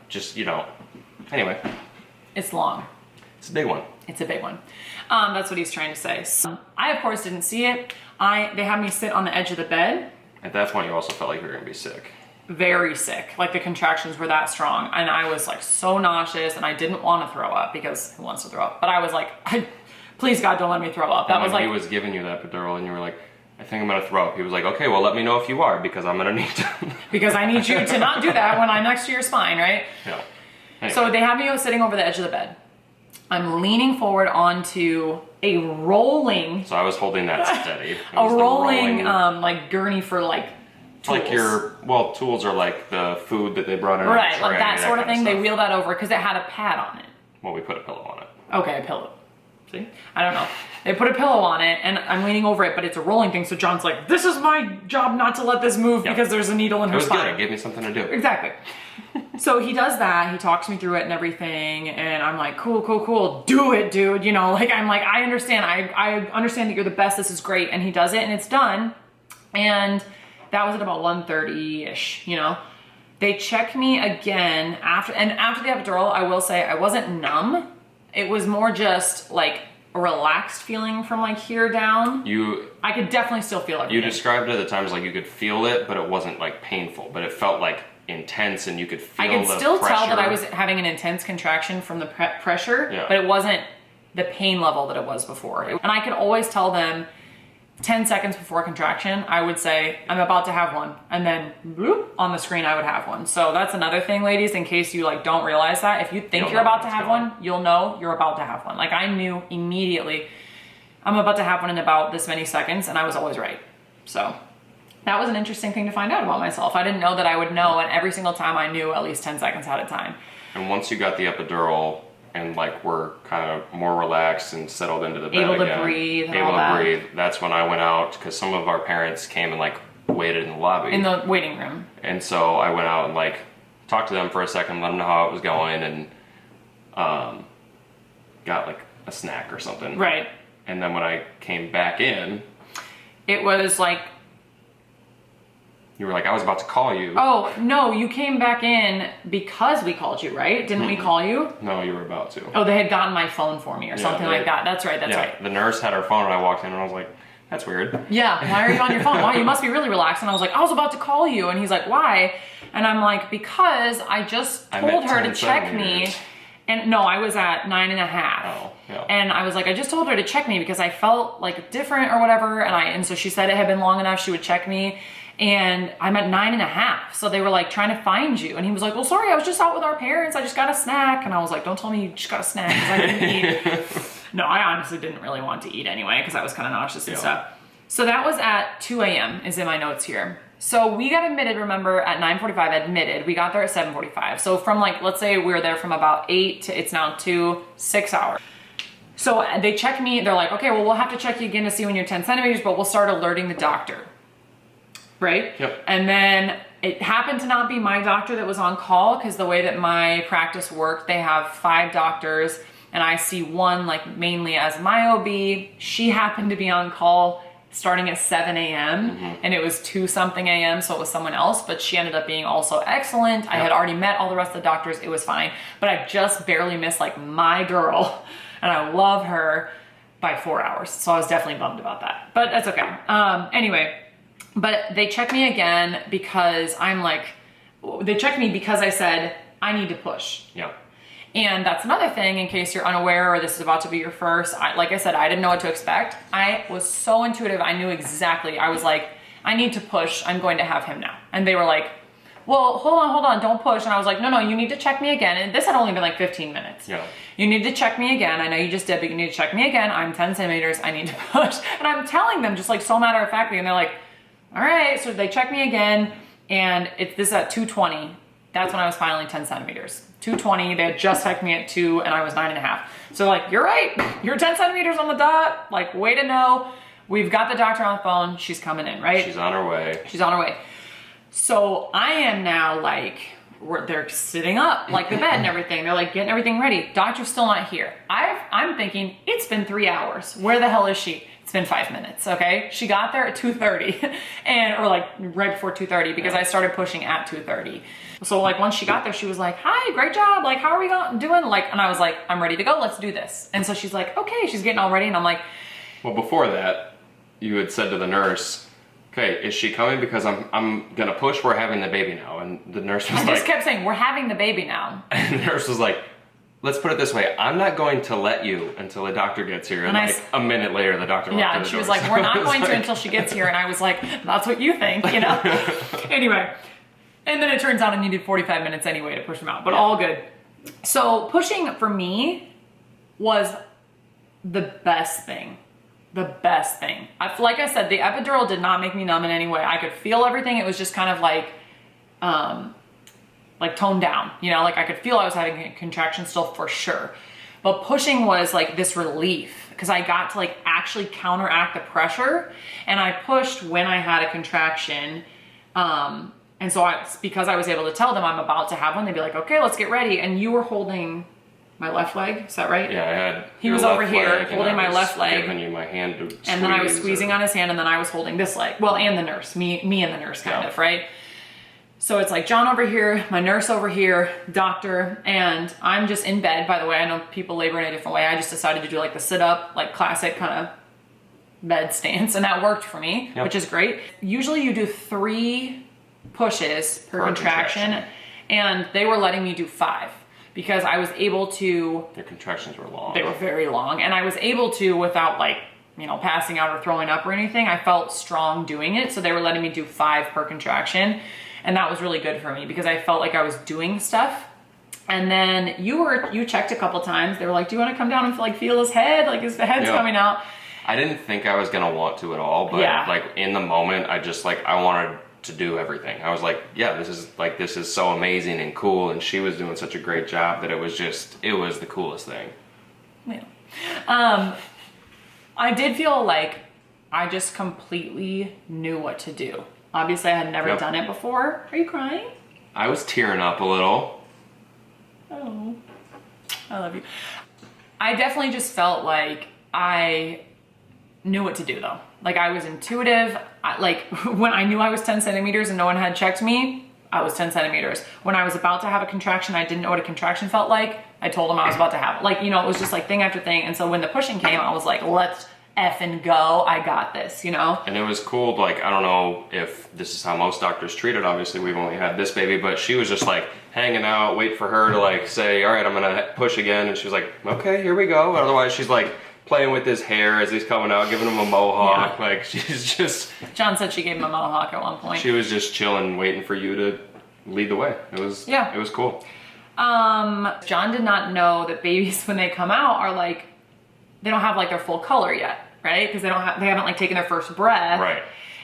Speaker 2: just, anyway.
Speaker 1: It's long.
Speaker 2: It's a big one.
Speaker 1: It's a big one. That's what he's trying to say. So I, of course, didn't see it. They had me sit on the edge of the bed.
Speaker 2: At that point, you also felt like you were going to be sick.
Speaker 1: Very sick. Like the contractions were that strong. And I was like so nauseous and I didn't want to throw up because who wants to throw up? But I was like, please God, don't let me throw up. That
Speaker 2: and
Speaker 1: was
Speaker 2: when
Speaker 1: like,
Speaker 2: he was giving you that epidural and you were like, I think I'm going to throw up. He was like, okay, well, let me know if you are because I'm going to need to.
Speaker 1: because I need you to not do that when I'm next to your spine, right?
Speaker 2: Yeah. Anyway.
Speaker 1: So they have me sitting over the edge of the bed. I'm leaning forward onto a rolling,
Speaker 2: So I was holding that steady. It
Speaker 1: a
Speaker 2: was the
Speaker 1: rolling, like gurney for like tools.
Speaker 2: Like tools are like the food that they brought in.
Speaker 1: Right,
Speaker 2: a tray,
Speaker 1: like that sort of thing. They
Speaker 2: stuff.
Speaker 1: wheel that over because it had a pad on it.
Speaker 2: Well, we put a pillow on it.
Speaker 1: Okay, a pillow. See? I don't know. They put a pillow on it and I'm leaning over it, but it's a rolling thing. So John's like, this is my job not to let this move because there's a needle in
Speaker 2: It
Speaker 1: her
Speaker 2: was
Speaker 1: spine.
Speaker 2: good. It gave me something to do.
Speaker 1: Exactly. So he does that. He talks me through it and everything. And I'm like, cool. Do it, dude. I'm like, I understand. I understand that you're the best. This is great. And he does it and it's done. And that was at about 1:30-ish, They check me again after the epidural. I will say I wasn't numb. It was more just like a relaxed feeling from like here down. I could definitely still feel everything.
Speaker 2: You described it at the times like you could feel it, but it wasn't like painful, but it felt like intense and you could feel the pressure.
Speaker 1: I could still tell that I was having an intense contraction from the pressure, but it wasn't the pain level that it was before. And I could always tell them 10 seconds before contraction, I would say, I'm about to have one. And then bloop, on the screen, I would have one. So that's another thing, ladies, in case you like don't realize that. If you think you're about to have one, you'll know you're about to have one. Like I knew immediately I'm about to have one in about this many seconds and I was always right. So that was an interesting thing to find out about myself. I didn't know that I would know, and every single time I knew at least 10 seconds at a time.
Speaker 2: And once you got the epidural and like were kind of more relaxed and settled into the bed
Speaker 1: able
Speaker 2: again,
Speaker 1: to breathe and
Speaker 2: able
Speaker 1: all
Speaker 2: to
Speaker 1: that.
Speaker 2: breathe, that's when I went out because some of our parents came and like waited in the lobby.
Speaker 1: In the waiting room.
Speaker 2: And so I went out and like talked to them for a second, let them know how it was going, and got like a snack or something.
Speaker 1: Right.
Speaker 2: And then when I came back in,
Speaker 1: it was like,
Speaker 2: you were like, I was about to call you.
Speaker 1: oh, no, you came back in because we called you, right? Didn't we call you?
Speaker 2: No, you were about to.
Speaker 1: Oh, they had gotten my phone for me or something like that. That's right, that's right.
Speaker 2: The nurse had her phone and I walked in and I was like, that's weird.
Speaker 1: Yeah, why are you on your phone? Why? You must be really relaxed. And I was like, I was about to call you. And he's like, why? And I'm like, because I just told her to check me. And no, I was at 9.5.
Speaker 2: Oh, yeah.
Speaker 1: And I was like, I just told her to check me because I felt like different or whatever. And so she said it had been long enough, she would check me. And I'm at 9.5. So they were like trying to find you. And he was like, well, sorry, I was just out with our parents. I just got a snack. And I was like, don't tell me you just got a snack because I didn't eat. No, I honestly didn't really want to eat anyway because I was kind of nauseous and stuff. So that was at 2 a.m. is in my notes here. So we got admitted, remember, at 9:45, admitted. We got there at 7:45. So from like, let's say we were there from about 8 to it's now 6 hours. So they check me. They're like, okay, well, we'll have to check you again to see when you're 10 centimeters, but we'll start alerting the doctor. Right?
Speaker 2: Yep.
Speaker 1: And then it happened to not be my doctor that was on call because the way that my practice worked, they have 5 doctors and I see one like mainly as my OB. She happened to be on call starting at 7 a.m. And it was 2-something a.m. So it was someone else, but she ended up being also excellent. I had already met all the rest of the doctors. It was fine, but I just barely missed like my girl and I love her by 4 hours. So I was definitely bummed about that, but that's okay. Anyway, but they checked me again because they checked me because I said, I need to push.
Speaker 2: Yeah.
Speaker 1: And that's another thing, in case you're unaware or this is about to be your first. Like I said, I didn't know what to expect. I was so intuitive. I knew exactly. I was like, I need to push. I'm going to have him now. And they were like, well, hold on, don't push. And I was like, no, you need to check me again. And this had only been like 15 minutes.
Speaker 2: Yeah.
Speaker 1: You need to check me again. I know you just did, but you need to check me again. I'm 10 centimeters. I need to push. And I'm telling them just like so matter of factly. And they're like, all right. So they check me again. And this is at 220. That's when I was finally 10 centimeters. 220, they had just checked me at 2 and I was 9.5. So like, you're right, you're 10 centimeters on the dot, like way to know. We've got the doctor on the phone, she's coming in, right?
Speaker 2: She's on her way.
Speaker 1: She's on her way. So I am now like, they're sitting up, like the bed and everything. They're like getting everything ready. Doctor's still not here. I'm thinking, it's been 3 hours. Where the hell is she? It's been 5 minutes, okay? She got there at 2:30 or like right before 2:30 because I started pushing at 2:30. So like once she got there, she was like, hi, great job. Like, how are we doing? Like, and I was like, I'm ready to go. Let's do this. And so she's like, okay, she's getting all ready. And I'm like,
Speaker 2: well, before that, you had said to the nurse, okay, is she coming? Because I'm gonna push, we're having the baby now. And the nurse was
Speaker 1: I just kept saying, we're having the baby now.
Speaker 2: And the nurse was like, let's put it this way, I'm not going to let you until the doctor gets here. And like a minute later, the doctor walked in the door.
Speaker 1: Yeah, and she was like, we're not going to until she gets here. And I was like, that's what you think, you know? Anyway, and then it turns out I needed 45 minutes anyway to push him out, but all good. So pushing for me was the best thing. The best thing. Like I said, the epidural did not make me numb in any way. I could feel everything. It was just kind of like toned down, you know, like I could feel I was having a contraction still for sure. But pushing was like this relief because I got to like actually counteract the pressure, and I pushed when I had a contraction. And so because I was able to tell them I'm about to have one, they'd be like, okay, let's get ready. And you were holding my left leg, is that right?
Speaker 2: Yeah, I had.
Speaker 1: He was over here holding my left leg.
Speaker 2: Giving you my hand to squeeze,
Speaker 1: and then I was squeezing on his hand, and then I was holding this leg. Well, and the nurse, me and the nurse kind of, right? So it's like John over here, my nurse over here, doctor, and I'm just in bed. By the way, I know people labor in a different way. I just decided to do like the sit up, like classic kind of bed stance, and that worked for me, which is great. Usually you do 3 pushes per contraction, and they were letting me do 5 because I was able to.
Speaker 2: Their contractions were long.
Speaker 1: They were very long, and I was able to without like, you know, passing out or throwing up or anything. I felt strong doing it, so they were letting me do 5 per contraction, and that was really good for me because I felt like I was doing stuff. And then you checked a couple times. They were like, do you want to come down and like feel his head? Like his head's coming out.
Speaker 2: I didn't think I was gonna want to at all, but like in the moment, I just like I wanted to do everything. I was like, yeah, this is so amazing and cool, and she was doing such a great job that it was the coolest thing.
Speaker 1: Yeah. I did feel like I just completely knew what to do. Obviously, I had never done it before. Are you crying?
Speaker 2: I was tearing up a little.
Speaker 1: Oh, I love you. I definitely just felt like I knew what to do though. Like I was intuitive. Like when I knew I was 10 centimeters and no one had checked me, I was 10 centimeters. When I was about to have a contraction, I didn't know what a contraction felt like. I told them I was about to have it. Like, you know, it was just like thing after thing. And so when the pushing came, I was like, let's effing go. I got this, you know?
Speaker 2: And it was cool. Like, I don't know if this is how most doctors treat it. Obviously, we've only had this baby, but she was just like hanging out, wait for her to like say, all right, I'm going to push again. And she was like, okay, here we go. Otherwise, she's like playing with his hair as he's coming out, giving him a mohawk. Yeah. Like she's just.
Speaker 1: John said she gave him a mohawk at one point.
Speaker 2: She was just chilling, waiting for you to lead the way. It was cool.
Speaker 1: John did not know that babies, when they come out, are like, they don't have like their full color yet, right? Because they haven't like taken their first breath.
Speaker 2: Right.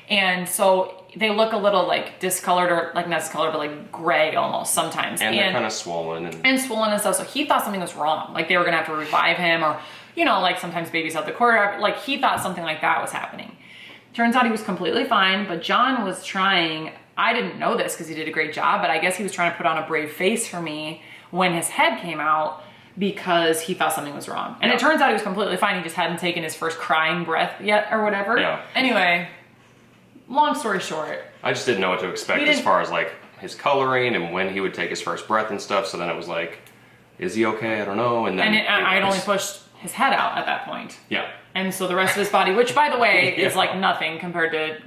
Speaker 1: And so they look a little like discolored, or like not discolored, but like gray almost sometimes.
Speaker 2: And they're kind of swollen.
Speaker 1: And swollen and stuff. So he thought something was wrong. Like they were gonna have to revive him, or, you know, like sometimes babies have the cord. Like he thought something like that was happening. Turns out he was completely fine, but John was trying, I didn't know this because he did a great job, but I guess he was trying to put on a brave face for me when his head came out because he thought something was wrong. And it turns out he was completely fine. He just hadn't taken his first crying breath yet or whatever.
Speaker 2: Yeah.
Speaker 1: Anyway, long story short.
Speaker 2: I just didn't know what to expect as far as like his coloring and when he would take his first breath and stuff. So then it was like, is he okay? I don't know. And then
Speaker 1: I'd only pushed his head out at that point.
Speaker 2: Yeah.
Speaker 1: And so the rest of his body, which by the way is like nothing compared to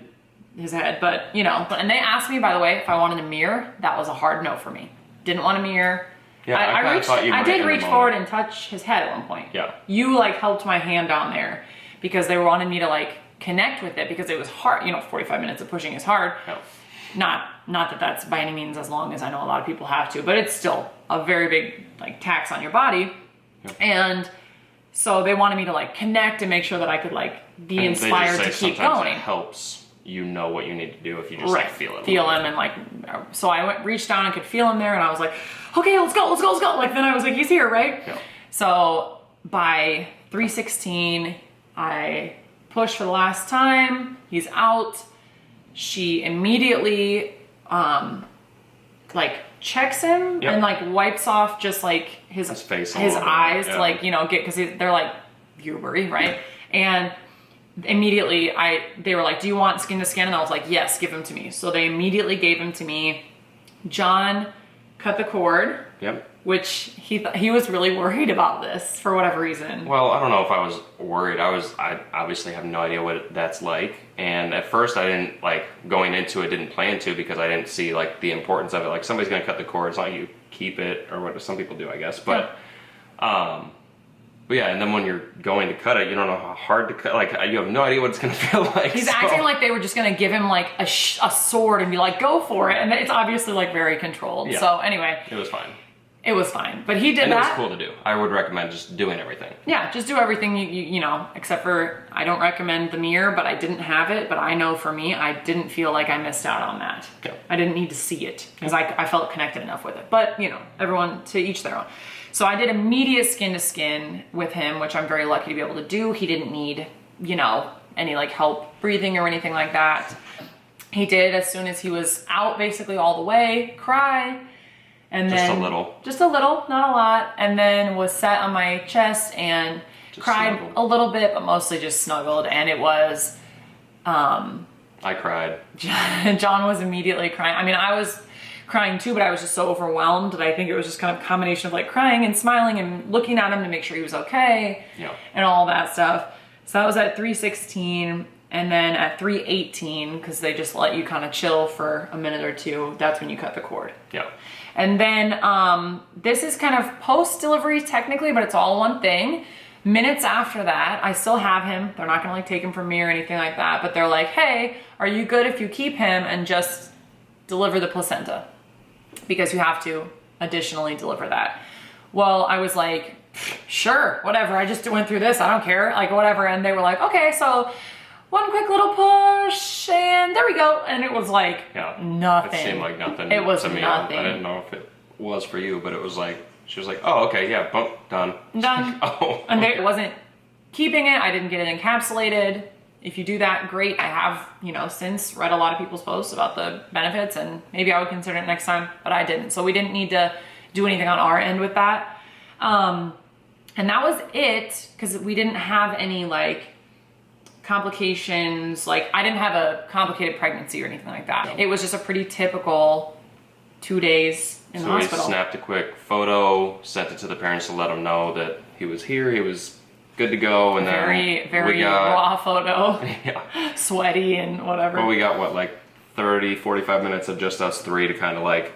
Speaker 1: his head, but you know. And they asked me, by the way, if I wanted a mirror. That was a hard no for me. Didn't want a mirror.
Speaker 2: Yeah, I
Speaker 1: reached,
Speaker 2: thought you
Speaker 1: I
Speaker 2: might
Speaker 1: did
Speaker 2: in the
Speaker 1: reach
Speaker 2: moment.
Speaker 1: forward and touch his head at one point.
Speaker 2: Yeah.
Speaker 1: You like helped my hand down there because they wanted me to like connect with it because it was hard. 45 minutes of pushing is hard.
Speaker 2: Yeah.
Speaker 1: Not that that's by any means as long as I know a lot of people have to, but it's still a very big like tax on your body.
Speaker 2: Yep.
Speaker 1: And so they wanted me to like connect and make sure that I could like be
Speaker 2: And
Speaker 1: inspired
Speaker 2: they
Speaker 1: to
Speaker 2: just say
Speaker 1: keep
Speaker 2: sometimes
Speaker 1: going.
Speaker 2: It helps you know what you need to do if you just like, feel it.
Speaker 1: Feel him and like, so I reached down and could feel him there and I was like, okay, let's go. Like then I was like, he's here, right?
Speaker 2: Yeah.
Speaker 1: So by 3:16, I pushed for the last time. He's out. She immediately like checks him
Speaker 2: Yep.
Speaker 1: and like wipes off just like his
Speaker 2: face,
Speaker 1: his eyes
Speaker 2: yeah.
Speaker 1: to like get because they're like puberty, right? And immediately they were like, do you want skin to skin? And I was like, yes, give him to me. So they immediately gave him to me. John cut the cord.
Speaker 2: Yep.
Speaker 1: Which he was really worried about this for whatever reason.
Speaker 2: Well, I don't know if I was worried. I obviously have no idea what that's like. And at first I didn't like going into it, didn't plan to because I didn't see like the importance of it. Like somebody's going to cut the cord. It's not you keep it or what some people do, I guess. But yeah, and then when you're going to cut it, you don't know how hard to cut. Like you have no idea what it's going to feel like.
Speaker 1: He's acting like they were just going to give him like a sword and be like, go for it. And it's obviously like very controlled.
Speaker 2: Yeah.
Speaker 1: So anyway.
Speaker 2: It was fine.
Speaker 1: It was fine, but he did
Speaker 2: and
Speaker 1: that.
Speaker 2: It was cool to do. I would recommend just doing everything.
Speaker 1: Yeah, just do everything you know, except for I don't recommend the mirror, but I didn't have it. But I know for me, I didn't feel like I missed out on that.
Speaker 2: Yeah.
Speaker 1: I didn't need to see it because I felt connected enough with it. But everyone to each their own. So I did immediate skin to skin with him, which I'm very lucky to be able to do. He didn't need any like help breathing or anything like that. He did as soon as he was out, basically all the way, cry. And
Speaker 2: just
Speaker 1: then just a little, not a lot, and then was sat on my chest and
Speaker 2: just
Speaker 1: cried
Speaker 2: snuggled.
Speaker 1: a little bit, but mostly just snuggled. And it was,
Speaker 2: I cried.
Speaker 1: John was immediately crying. I mean, I was crying too, but I was just so overwhelmed that I think it was just kind of a combination of like crying and smiling and looking at him to make sure he was okay, and all that stuff. So that was at 3:16. And then at 3:18, because they just let you kind of chill for a minute or two, that's when you cut the cord.
Speaker 2: Yeah.
Speaker 1: And then this is kind of post-delivery technically, but it's all one thing. Minutes after that, I still have him. They're not gonna like take him from me or anything like that, but they're like, hey, are you good if you keep him and just deliver the placenta? Because you have to additionally deliver that. Well, I was like, sure, whatever. I just went through this. I don't care, like whatever. And they were like, okay, so one quick little push and there we go. And it was like nothing.
Speaker 2: It seemed like nothing.
Speaker 1: It was
Speaker 2: to me.
Speaker 1: nothing.
Speaker 2: I didn't know if it was for you, but it was like, she was like, oh, okay, yeah, boom, done.
Speaker 1: Done.
Speaker 2: Oh.
Speaker 1: And it wasn't keeping it. I didn't get it encapsulated. If you do that, great. I have, since read a lot of people's posts about the benefits and maybe I would consider it next time, but I didn't. So we didn't need to do anything on our end with that. And that was it because we didn't have any like complications. Like I didn't have a complicated pregnancy or anything like that. It was just a pretty typical 2 days in the hospital.
Speaker 2: So we snapped a quick photo, sent it to the parents to let them know that he was here, he was good to go, and
Speaker 1: very
Speaker 2: then
Speaker 1: raw photo.
Speaker 2: Yeah.
Speaker 1: Sweaty and whatever.
Speaker 2: But we got like 30, 45 minutes of just us three to kind of like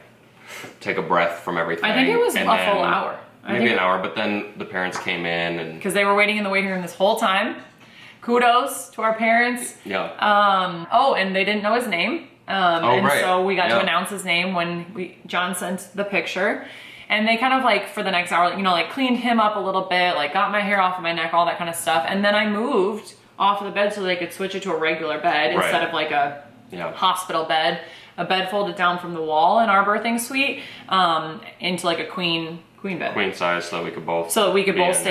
Speaker 2: take a breath from everything.
Speaker 1: I think it was
Speaker 2: and
Speaker 1: a
Speaker 2: then
Speaker 1: full hour.
Speaker 2: Maybe an hour, but then the parents came in and
Speaker 1: because they were waiting in the waiting room this whole time. Kudos to our parents.
Speaker 2: Yeah.
Speaker 1: And they didn't know his name.
Speaker 2: Right.
Speaker 1: So we got to announce his name when John sent the picture. And they kind of like for the next hour, like cleaned him up a little bit, like got my hair off of my neck, all that kind of stuff. And then I moved off of the bed so they could switch it to a regular bed instead of like a hospital bed. A bed folded down from the wall in our birthing suite into like a queen bed.
Speaker 2: Queen size, so we could both
Speaker 1: stay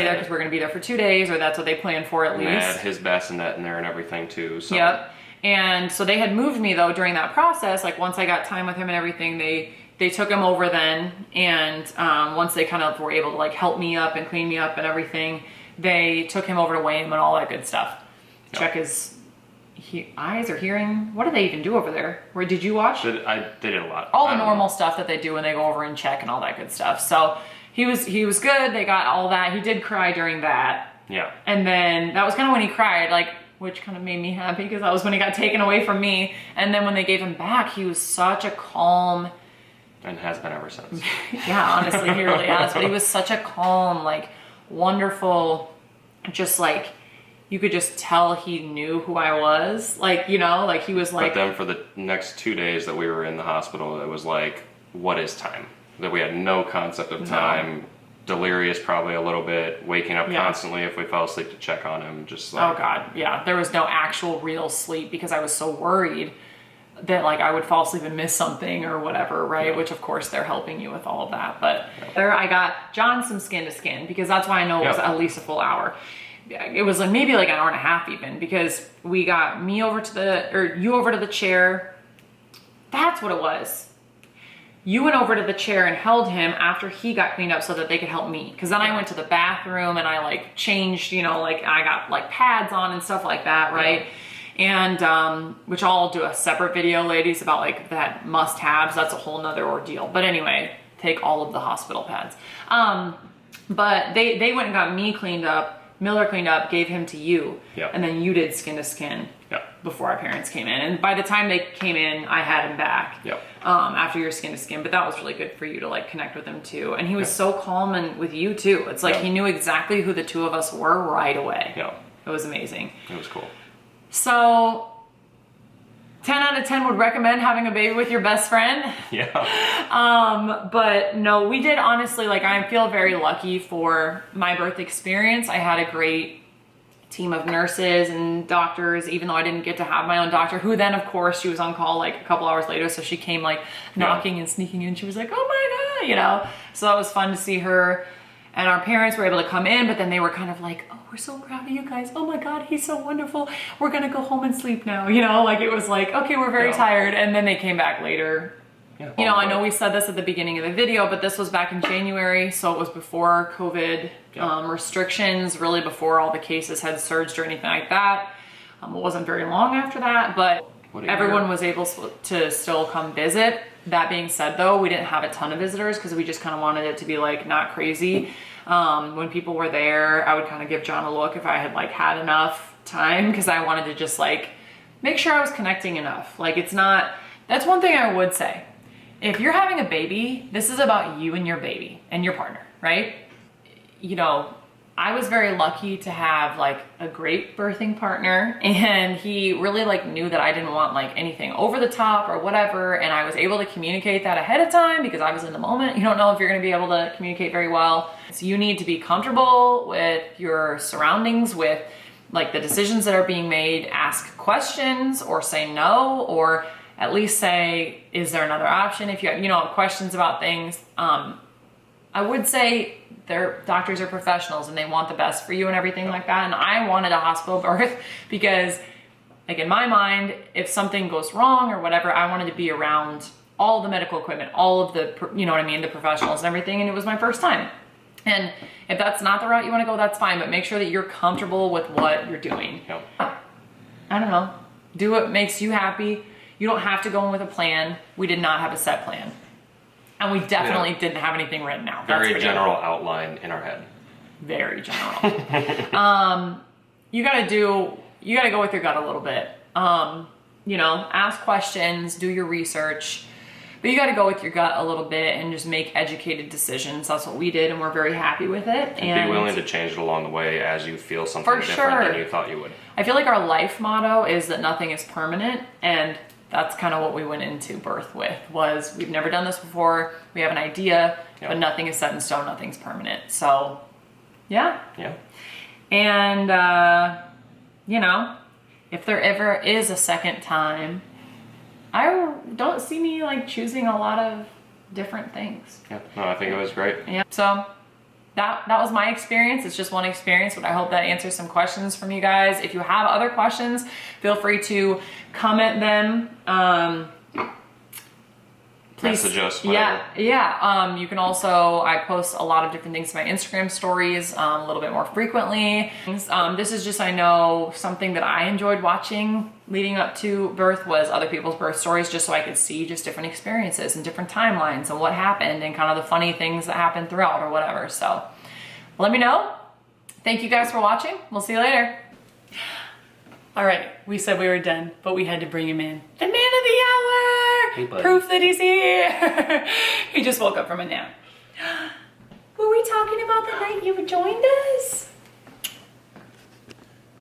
Speaker 1: there because we're going to be there for 2 days, or that's what they planned for at least.
Speaker 2: And they had his bassinet in there and everything too. So.
Speaker 1: Yep. And so they had moved me though during that process. Like once I got time with him and everything, they took him over then. And once they kind of were able to like help me up and clean me up and everything, they took him over to weigh him and all that good stuff. Yep. Check his eyes or hearing. What do they even do over there? Where did you watch?
Speaker 2: They did a lot.
Speaker 1: All the normal stuff that they do when they go over and check and all that good stuff. So he was good. They got all that. He did cry during that.
Speaker 2: Yeah.
Speaker 1: And then that was kind of when he cried, like, which kind of made me happy because that was when he got taken away from me. And then when they gave him back, he was such a calm,
Speaker 2: And has been ever since.
Speaker 1: Yeah, honestly, he really has. But he was such a calm, like, wonderful, just like, you could just tell he knew who I was. Like, you know, like he was like...
Speaker 2: But then for the next 2 days that we were in the hospital, it was like, what is time? That we had no concept of time. No. Delirious probably a little bit, waking up constantly if we fell asleep to check on him. Just like...
Speaker 1: Oh God, yeah. There was no actual real sleep because I was so worried that like I would fall asleep and miss something or whatever, right? Yeah. Which of course they're helping you with all of that. But there I got John some skin to skin because that's why I know it was at least a full hour. It was like maybe like an hour and a half even because we got me over to you over to the chair. That's what it was. You went over to the chair and held him after he got cleaned up so that they could help me. Cause then I went to the bathroom and I like changed, you know, like I got like pads on and stuff like that. Right. Yeah. And, which I'll do a separate video, ladies, about like that must haves. That's a whole nother ordeal. But anyway, take all of the hospital pads. But they went and got me cleaned up. Miller cleaned up, gave him to you. Yep. And then you did skin to skin before our parents came in. And by the time they came in, I had him back after your skin to skin. But that was really good for you to like connect with him too. And he was so calm and with you too. It's like he knew exactly who the two of us were right away. Yeah. It was amazing.
Speaker 2: It was cool.
Speaker 1: So 10 out of 10 would recommend having a baby with your best friend.
Speaker 2: Yeah.
Speaker 1: But no, we did honestly, like I feel very lucky for my birth experience. I had a great team of nurses and doctors, even though I didn't get to have my own doctor, who then of course she was on call like a couple hours later. So she came like knocking and sneaking in. She was like, oh my God, you know? So that was fun to see her. And our parents were able to come in, but then they were kind of like, oh, we're so proud of you guys. Oh my God, he's so wonderful. We're gonna go home and sleep now. You know, like it was like, okay, we're very tired. And then they came back later. Yeah, you know, I know we said this at the beginning of the video, but this was back in January. So it was before COVID restrictions, really before all the cases had surged or anything like that. It wasn't very long after that, but everyone was able to still come visit. That being said though, we didn't have a ton of visitors because we just kind of wanted it to be like not crazy. When people were there, I would kind of give John a look if I had like had enough time because I wanted to just like make sure I was connecting enough. Like it's not, that's one thing I would say. If you're having a baby, this is about you and your baby and your partner, right? You know, I was very lucky to have like a great birthing partner and he really like knew that I didn't want like anything over the top or whatever. And I was able to communicate that ahead of time because I was in the moment. You don't know if you're going to be able to communicate very well. So you need to be comfortable with your surroundings, with like the decisions that are being made, ask questions or say no, or at least say, is there another option? If you have, you know, questions about things, I would say their doctors are professionals and they want the best for you and everything like that. And I wanted a hospital birth because like in my mind, if something goes wrong or whatever, I wanted to be around all the medical equipment, all of the, you know what I mean? The professionals and everything. And it was my first time. And if that's not the route you want to go, that's fine. But make sure that you're comfortable with what you're doing. I don't know. Do what makes you happy. You don't have to go in with a plan. We did not have a set plan. And we definitely didn't have anything written out.
Speaker 2: Very general outline in our head.
Speaker 1: Very general. You gotta go with your gut a little bit. You know, ask questions, do your research, but you gotta go with your gut a little bit and just make educated decisions. That's what we did and we're very happy with it.
Speaker 2: And be willing to change it along the way as you feel something different than you thought you would.
Speaker 1: I feel like our life motto is that nothing is permanent, and that's kind of what we went into birth with, was we've never done this before. We have an idea, but nothing is set in stone. Nothing's permanent. So yeah. And, you know, if there ever is a second time, I don't see me like choosing a lot of different things.
Speaker 2: Yeah, no, I think it was great.
Speaker 1: Yeah. So that was my experience. It's just one experience, but I hope that answers some questions from you guys. If you have other questions, feel free to comment them. Please
Speaker 2: message us. Whatever.
Speaker 1: Yeah. You can also, I post a lot of different things to my Instagram stories a little bit more frequently. This is just, I know, something that I enjoyed watching leading up to birth was other people's birth stories, just so I could see just different experiences and different timelines and what happened and kind of the funny things that happened throughout or whatever. So let me know. Thank you guys for watching. We'll see you later. All right, we said we were done, but we had to bring him in. The man of the hour!
Speaker 2: Hey, buddy.
Speaker 1: Proof that he's here. He just woke up from a nap. Were we talking about the night you joined us?